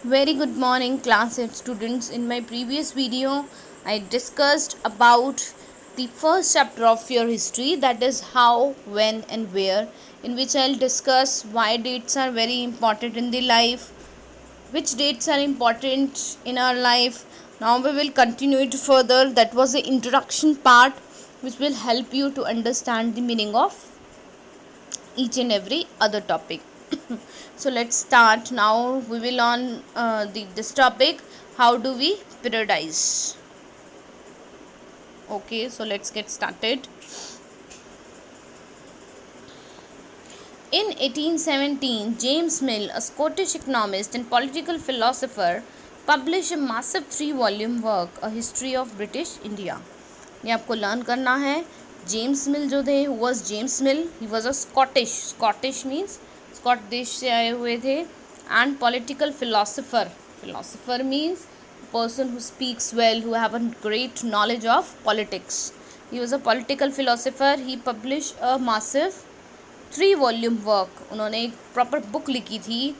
Very good morning class 8 students. In my previous video I discussed about the first chapter of your history, that is how, when and where, in which I'll discuss why dates are very important in the life, which dates are important in our life. Now we will continue it further. That was the introduction part which will help you to understand the meaning of each and every other topic. So let's start now. We will on this topic, how do we periodize. Okay, so let's get started. In 1817, James Mill, a Scottish economist and political philosopher, published a massive 3-volume work, A History of British India. ये आपको learn करना है. James Mill जो थे, was James Mill, he was a Scottish means Scot देश से आए हुए थे, and political philosopher means person who speaks well, who have a great knowledge of politics. He was a political philosopher. He publish a massive 3-volume work. उन्होंने एक proper book लिखी थी,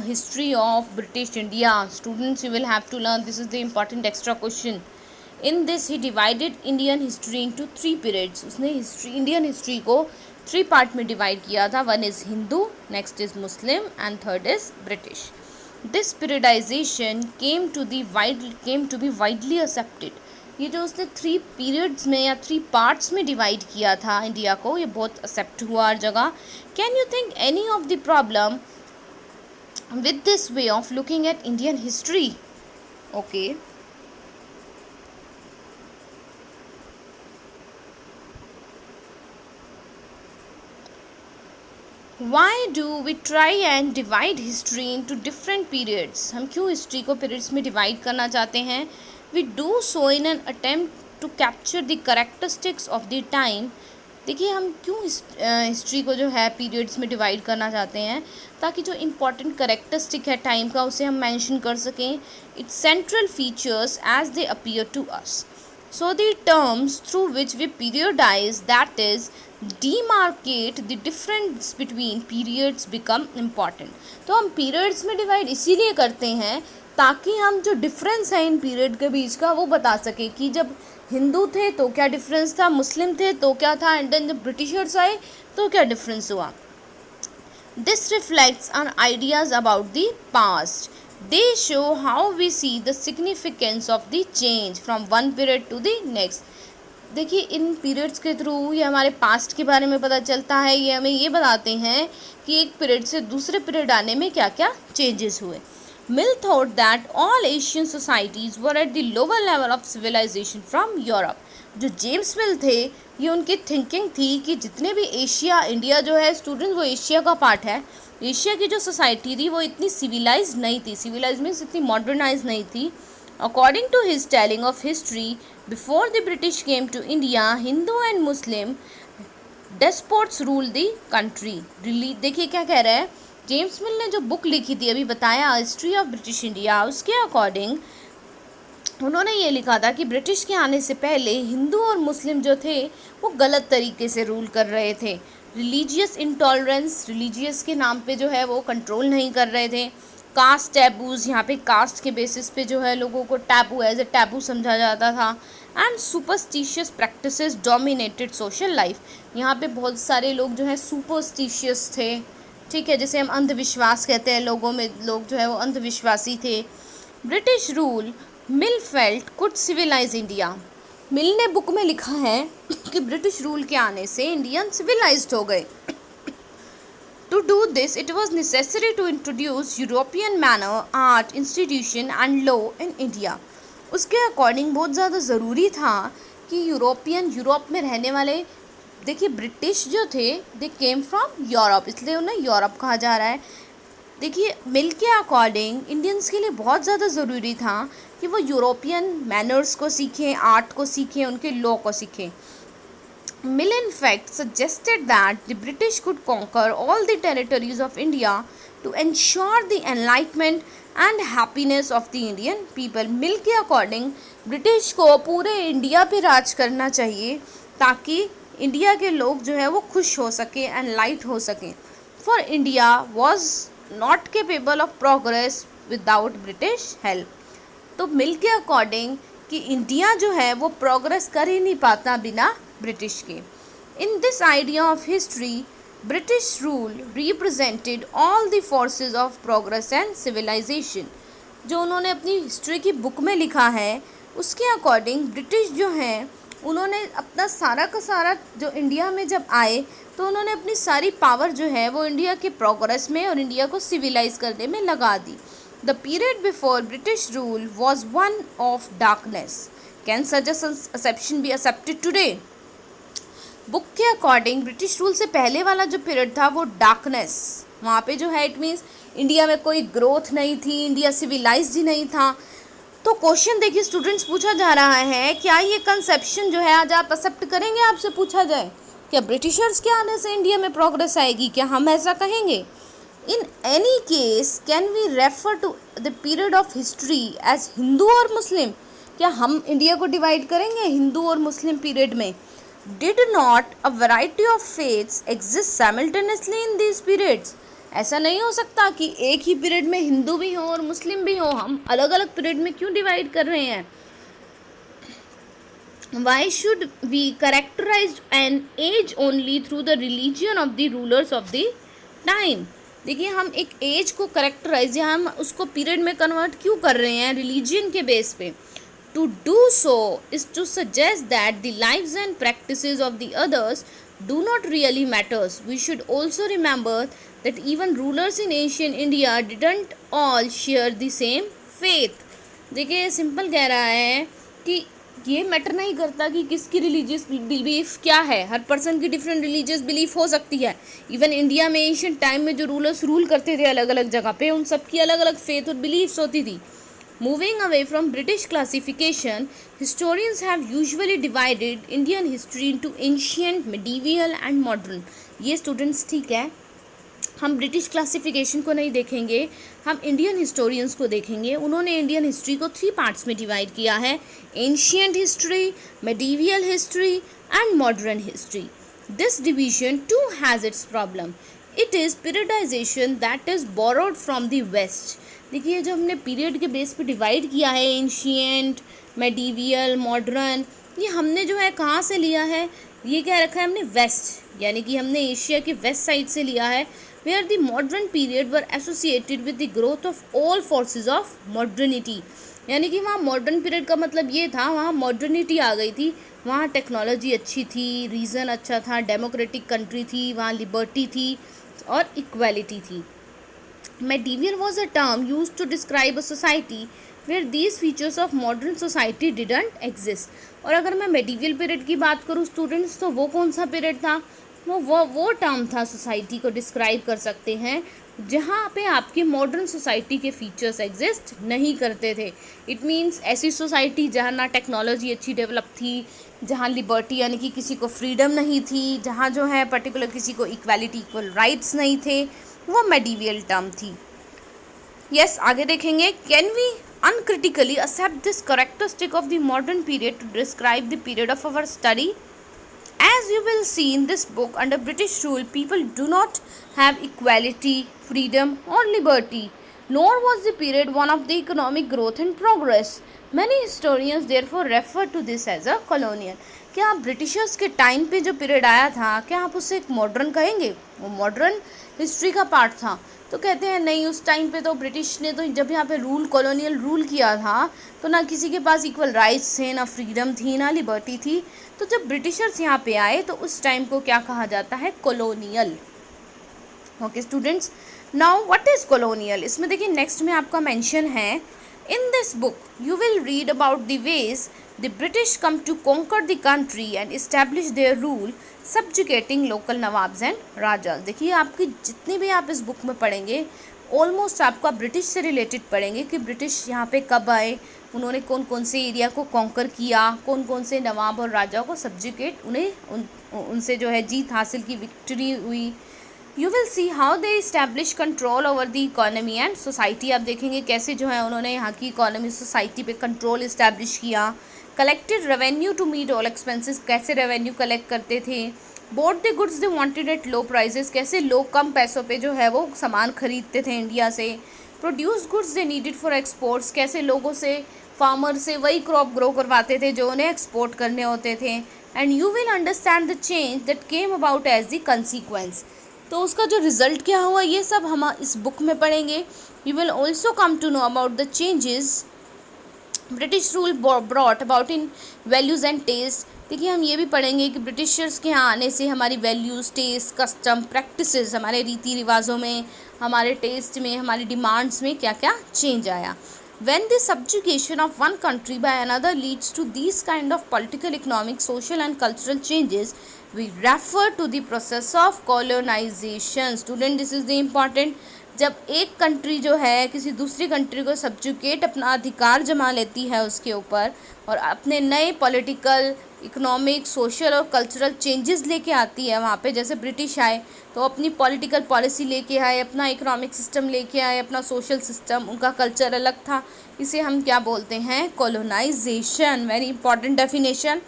history of British India. Students, you will have to learn, this is the important extra question. In this he divided Indian history into 3 periods. उसने Indian history को 3 part में divide किया था. 1 is Hindu, next is Muslim and 3rd is British. This periodization came to be widely accepted. ये जो उसने 3 periods में या 3 parts में डिवाइड किया था इंडिया को, ये बहुत एक्सेप्ट हुआ हर जगह. Can you think any of the problem with this way of looking at Indian history? Okay. Why do we try and divide history into different periods? हम क्यों हिस्ट्री को पीरियड्स में डिवाइड करना चाहते हैं? We do so in an attempt to capture the characteristics of the time. देखिए, हम क्यों हिस्ट्री को जो है पीरियड्स में डिवाइड करना चाहते हैं, ताकि जो इम्पॉर्टेंट करेक्टरिस्टिक है टाइम का, उसे हम मेंशन कर सकें. Its central features as they appear to us. So the terms through which we periodize, that is demarcate the difference between periods, become important. तो हम periods में divide इसीलिए करते हैं ताकि हम जो difference है इन period के बीच का वो बता सके कि जब हिंदू थे तो क्या difference था, मुस्लिम थे तो क्या था, एंड देन जब ब्रिटिशर्स आए तो क्या difference हुआ. This reflects on ideas about the past. They show how we see the significance of the change from one period to the next. देखिए, इन पीरियड्स के थ्रू ये हमारे पास्ट के बारे में पता चलता है. ये हमें ये बताते हैं कि एक पीरियड से दूसरे पीरियड आने में क्या क्या चेंजेस हुए. Mill thought that all Asian societies were at the lower level of civilization from Europe. जो जेम्स मिल थे, ये उनकी थिंकिंग थी कि जितने भी एशिया, इंडिया जो है स्टूडेंट वो एशिया का पार्ट है. एशिया की जो सोसाइटी थी वो इतनी सिविलाइज नहीं थी. सिविलाइज मीन्स इतनी मॉडर्नाइज नहीं थी. According to his telling of history, before the British came to India, Hindu and Muslim despots rule the country. देखिए क्या कह रहा है. जेम्स मिल ने जो बुक लिखी थी, अभी बताया, हिस्ट्री ऑफ ब्रिटिश इंडिया, उसके अकॉर्डिंग उन्होंने ये लिखा था कि ब्रिटिश के आने से पहले हिंदू और मुस्लिम जो थे वो गलत तरीके से रूल कर रहे थे. रिलीजियस इंटॉलरेंस, रिलीजियस के नाम पे जो है वो कंट्रोल नहीं कर रहे थे. कास्ट टैबूज़, यहाँ पे कास्ट के बेसिस पे जो है लोगों को टैबू एज ए टैबू समझा जाता था. And superstitious practices dominated social life. यहाँ पे बहुत सारे लोग जो है सुपरस्टिशियस थे. ठीक है, जैसे हम अंधविश्वास कहते हैं, लोगों में लोग जो है वो अंधविश्वासी थे. British rule Mill felt could civilize India. Mill ने बुक में लिखा है कि ब्रिटिश रूल के आने से इंडियन सिविलाइज्ड हो गए. To do this it was necessary to introduce European manner, art, institution and law in India. उसके अकॉर्डिंग बहुत ज़्यादा ज़रूरी था कि यूरोप में रहने वाले, देखिए ब्रिटिश जो थे दे केम फ्रॉम यूरोप, इसलिए उन्हें यूरोप कहा जा रहा है. देखिए, मिल के अकॉर्डिंग इंडियंस के लिए बहुत ज़्यादा ज़रूरी था कि वो यूरोपियन मैनर्स को सीखें, आर्ट को सीखें, उनके लॉ को सीखें. मिल in fact suggested that the British could conquer all the territories of India to ensure the enlightenment and happiness of the Indian people. मिल के अकॉर्डिंग ब्रिटिश को पूरे इंडिया पे राज करना चाहिए ताकि इंडिया के लोग जो है वो खुश हो सकें, एनलाइट हो सकें. For India was not capable of progress without British help. तो मिल के अकॉर्डिंग कि इंडिया जो है वो प्रोग्रेस कर ही नहीं पाता बिना ब्रिटिश के। In this idea of history British rule represented all the forces of progress and civilisation. जो उन्होंने अपनी हिस्ट्री की बुक में लिखा है उसके अकॉर्डिंग ब्रिटिश जो हैं उन्होंने अपना सारा का सारा जो इंडिया में जब आए तो उन्होंने अपनी सारी पावर जो है वो इंडिया के प्रोग्रेस में और इंडिया को सिविलाइज करने में लगा दी। The period before British rule was one of darkness. Can such exception be accepted today? Book के अकॉर्डिंग ब्रिटिश रूल से पहले वाला जो पीरियड था वो डार्कनेस, वहाँ पे जो है इट मीन्स इंडिया में कोई ग्रोथ नहीं थी, इंडिया सिविलाइज्ड ही नहीं था। तो क्वेश्चन देखिए स्टूडेंट्स पूछा जा रहा है, क्या ये कंसेप्शन जो है आज आप एक्सेप्ट करेंगे? आपसे पूछा जाए क्या ब्रिटिशर्स के आने से इंडिया में प्रोग्रेस आएगी, क्या हम ऐसा कहेंगे? In any case can we refer to the period of history as Hindu और मुस्लिम? क्या हम इंडिया को डिवाइड करेंगे हिंदू और मुस्लिम पीरियड में? Did not a variety of faiths exist simultaneously in these periods? ऐसा नहीं हो सकता कि एक ही पीरियड में हिंदू भी हो और मुस्लिम भी हो, हम अलग अलग पीरियड में क्यों डिवाइड कर रहे हैं? Why should we characterize an age only through the religion of the rulers of the time? देखिए हम एक एज को करेक्टराइज या हम उसको पीरियड में कन्वर्ट क्यों कर रहे हैं रिलीजन के बेस पे? To do so is to suggest that the lives and practices of the others do not really matters. We should also remember that even rulers in ancient India didn't all share the same faith. देखिए simple कह रहा है कि ये matter नहीं करता कि किसकी रिलीजियस बिलीफ क्या है, हर पर्सन की डिफरेंट रिलीजियस बिलीफ हो सकती है। इवन इंडिया में एंशिएंट टाइम में जो रूलर्स रूल करते थे अलग अलग जगह पे, उन सबकी अलग अलग फेथ और बिलीफ्स होती थी। Moving away from British classification, historians have usually divided Indian history into ancient, medieval and modern. ये स्टूडेंट्स ठीक है, हम ब्रिटिश क्लासिफिकेशन को नहीं देखेंगे, हम इंडियन हिस्टोरियंस को देखेंगे। उन्होंने इंडियन हिस्ट्री को 3 पार्ट्स में डिवाइड किया है, ancient history, medieval history and modern history. This division too has its problem. It is periodisation that is borrowed from the West. देखिए जो हमने पीरियड के बेस पे डिवाइड किया है एंशियंट, मेडिवियल, मॉडर्न, ये हमने जो है कहाँ से लिया है? ये क्या रखा है हमने? वेस्ट, यानी कि हमने एशिया के वेस्ट साइड से लिया है। Where the modern period were associated with the growth of all forces of modernity. यानी कि वहाँ मॉडर्न पीरियड का मतलब ये था वहाँ मॉडर्निटी आ गई थी, वहाँ टेक्नोलॉजी अच्छी थी, रीजन अच्छा था, डेमोक्रेटिक कंट्री थी, वहाँ लिबर्टी थी और इक्वालिटी थी। Medieval was a term used to describe a society where these features of modern society didn't exist. और अगर मैं मेडिवियल पीरियड की बात करूँ स्टूडेंट्स, तो वो कौन सा पीरियड था? वो टर्म था सोसाइटी को डिस्क्राइब कर सकते हैं जहाँ पे आपकी मॉडर्न सोसाइटी के फीचर्स एग्जिस्ट नहीं करते थे। इट मीन्स ऐसी सोसाइटी जहाँ ना टेक्नोलॉजी अच्छी डेवलप थी, जहाँ लिबर्टी यानी कि किसी को फ्रीडम नहीं थी, जहाँ जो है पर्टिकुलर किसी को इक्वालिटी, इक्वल राइट्स नहीं थे, वो मेडिवियल टर्म थी। यस, आगे देखेंगे। Can we uncritically accept this characteristic of the modern period to describe the period of our study? As you will see in this book, under British rule, people do not have equality, freedom or liberty, nor was the period one of the economic growth and progress. Many historians therefore refer to this as a colonial. क्या आप Britishers के time पे जो period आया था, क्या आप उसे एक मॉडर्न कहेंगे? वो मॉडर्न हिस्ट्री का पार्ट था। तो कहते हैं नहीं, उस टाइम पे तो ब्रिटिश ने तो जब यहाँ पे रूल, कॉलोनियल रूल किया था, तो ना किसी के पास इक्वल राइट्स थे, ना फ्रीडम थी, ना लिबर्टी थी। तो जब ब्रिटिशर्स यहाँ पे आए तो उस टाइम को क्या कहा जाता है? Colonial. Okay students, now what is colonial? इसमें देखिए नेक्स्ट में आपका मेंशन है, in this book you will read about the ways the British come to conquer the country and establish their rule subjugating local nawabs and rajas. देखिए आपकी जितनी भी आप इस बुक में पढ़ेंगे ऑलमोस्ट आपका ब्रिटिश से रिलेटेड पढ़ेंगे कि ब्रिटिश यहाँ पे कब आए, उन्होंने कौन कौन से एरिया को कॉन्कर किया, कौन कौन से नवाब और राजाओं को सब्जुकेट, उनसे जो है जीत हासिल की, विक्ट्री हुई। You will see how they establish control over the economy and society. आप देखेंगे कैसे जो है उन्होंने यहाँ की इकोनॉमी, सोसाइटी पे कंट्रोल इस्टेब्लिश किया। Collected revenue to meet all expenses, कैसे रेवेन्यू कलेक्ट करते थे। bought the goods they wanted at low prices, कैसे लोग कम पैसों पे जो है वो सामान खरीदते थे इंडिया से. Produce goods they needed for exports, कैसे लोगों से, फार्मर से वही क्रॉप ग्रो करवाते थे जो उन्हें एक्सपोर्ट करने होते थे. And you will understand the change that came about as the consequence. तो उसका जो रिजल्ट क्या हुआ ये सब हम इस बुक में पढ़ेंगे. You will also come to know about the changes British rule brought about in values and taste. देखिए हम ये भी पढ़ेंगे कि ब्रिटिशर्स के यहाँ आने से हमारी वैल्यूज़, टेस्ट, कस्टम, प्रैक्टिसेस, हमारे रीति रिवाजों में, हमारे टेस्ट में, हमारी डिमांड्स में क्या क्या चेंज आया. When the subjugation of one country by another leads to these kind of political, economic, social and cultural changes, we refer to the process of colonization. Student, this is the important. जब एक country जो है किसी दूसरी country को subjugate, अपना अधिकार जमा लेती है उसके ऊपर और अपने नए पॉलिटिकल, इकोनॉमिक, सोशल और कल्चरल चेंजेस लेके आती है वहाँ पे, जैसे ब्रिटिश आए तो अपनी पॉलिटिकल पॉलिसी लेके आए, अपना इकोनॉमिक सिस्टम लेके आए, अपना सोशल सिस्टम, उनका कल्चर अलग था. इसे हम क्या बोलते हैं? Colonization. Very important definition.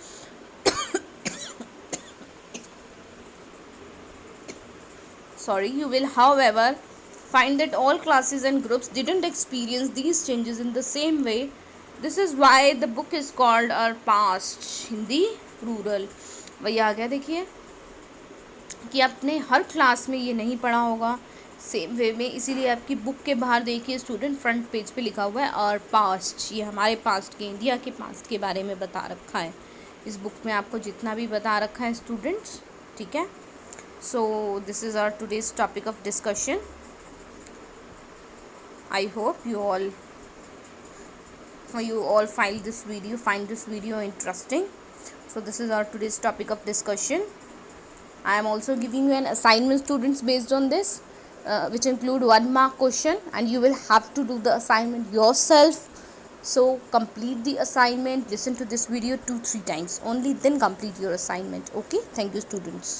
Sorry, you will however find that all classes and groups didn't experience these changes in the same way. This is why the book is called Our Past in the Rural. वही आ गया. देखिए कि आपने हर class में ये नहीं पढ़ा होगा सेम वे में, इसीलिए आपकी बुक के बाहर देखिए स्टूडेंट फ्रंट पेज पे लिखा हुआ है और पास्ट. ये हमारे पास्ट के, इंडिया के पास्ट के बारे में बता रखा है इस बुक में, आपको जितना भी बता रखा है स्टूडेंट्स. ठीक है. So this is our today's topic of discussion. I hope you all find this video interesting. So this is our today's topic of discussion. I am also giving you an assignment, students, based on this, which include 1 mark question, and you will have to do the assignment yourself. So complete the assignment, listen to this video 2-3 times only, then complete your assignment. Okay, thank you students.